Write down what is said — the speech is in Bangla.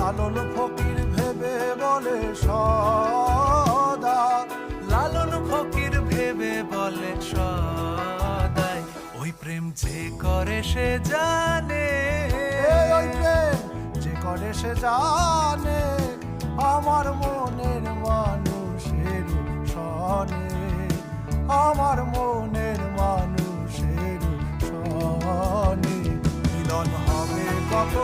লালন ফকির ভেবে বলে সদা, লালন ফকির ভেবে বলে সদাই, ওই প্রেম যে করে সে জানে, ওই প্রেম যে করে সে জানে, আমার মনের মানুষের সনে, আমার মনের মানুষের সনে। মিলন হবে কত